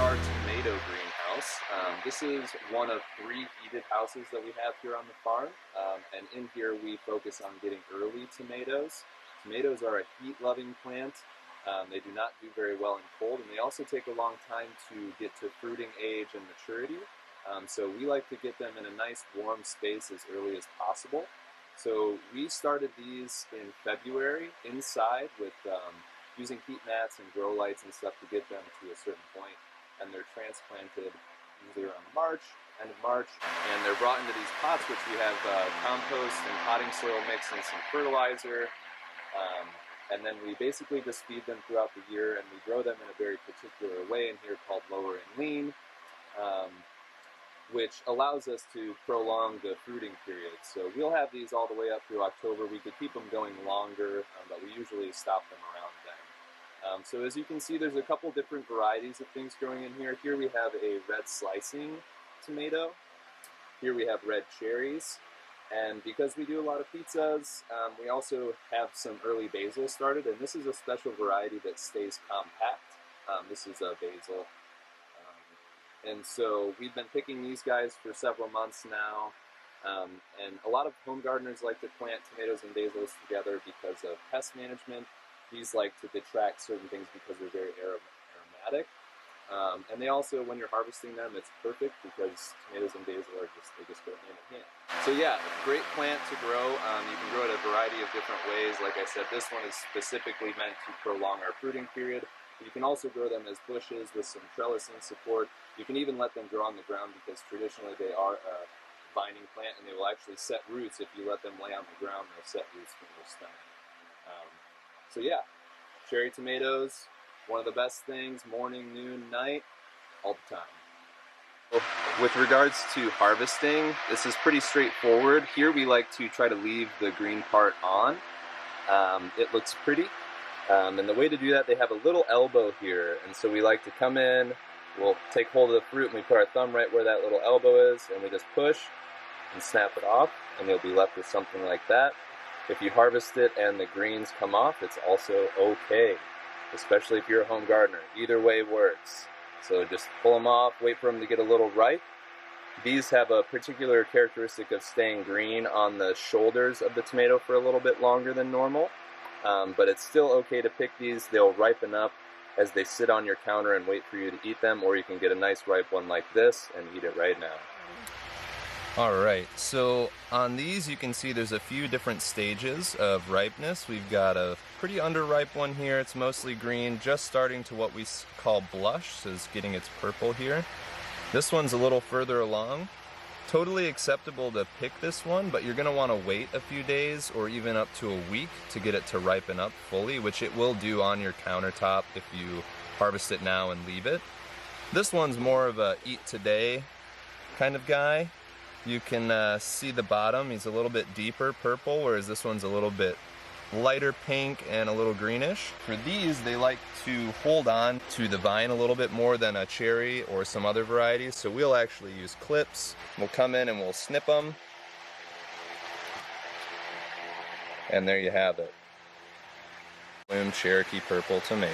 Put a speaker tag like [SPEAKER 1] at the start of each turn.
[SPEAKER 1] our tomato greenhouse. This is one of 3 heated houses that we have here on the farm, and in here we focus on getting early tomatoes. Tomatoes are a heat-loving plant. They do not do very well in cold, and they also take a long time to get to fruiting age and maturity. So we like to get them in a nice warm space as early as possible. So we started these in February inside with using heat mats and grow lights and stuff to get them to a certain point, and they're transplanted usually around March, end of March, and they're brought into these pots which we have compost and potting soil mix and some fertilizer, and then we basically just feed them throughout the year, and we grow them in a very particular way in here called lower and lean, which allows us to prolong the fruiting period. So we'll have these all the way up through October. We could keep them going longer, but we usually stop them around then. So as you can see, there's a couple different varieties of things growing in here. Here we have a red slicing tomato. Here we have red cherries. And because we do a lot of pizzas, we also have some early basil started, and this is a special variety that stays compact. This is a basil. And so we've been picking these guys for several months now, and a lot of home gardeners like to plant tomatoes and basils together because of pest management. These like to detract certain things because they're very aromatic. And they also, when you're harvesting them, it's perfect because tomatoes and basil are they just go hand in hand. So yeah, great plant to grow. You can grow it a variety of different ways. Like I said, this one is specifically meant to prolong our fruiting period. You can also grow them as bushes with some trellising support. You can even let them grow on the ground because traditionally they are a vining plant, and they will actually set roots. If you let them lay on the ground, they'll set roots from their stem. So yeah, cherry tomatoes, one of the best things, morning, noon, night, all the time. With regards to harvesting, this is pretty straightforward. Here we like to try to leave the green part on. It looks pretty. And the way to do that, they have a little elbow here, and so we like to come in, we'll take hold of the fruit, and we put our thumb right where that little elbow is, and we just push and snap it off, and you'll be left with something like that. If you harvest it and the greens come off, it's also okay, especially if you're a home gardener. Either way works. So just pull them off, wait for them to get a little ripe. These have a particular characteristic of staying green on the shoulders of the tomato for a little bit longer than normal. But it's still okay to pick these. They'll ripen up as they sit on your counter and wait for you to eat them, or you can get a nice ripe one like this and eat it right now. Alright, so on these you can see there's a few different stages of ripeness. We've got a pretty underripe one here. It's mostly green, just starting to what we call blush, so it's getting its purple here. This one's a little further along. Totally acceptable to pick this one, but you're going to want to wait a few days or even up to a week to get it to ripen up fully, which it will do on your countertop if you harvest it now and leave it. This one's more of a eat today kind of guy. You can see the bottom, he's a little bit deeper purple, whereas this one's a little bit lighter pink and a little greenish. For these, they like to hold on to the vine a little bit more than a cherry or some other varieties, so we'll actually use clips. We'll come in and we'll snip them, and there you have it. Bloom Cherokee Purple Tomato.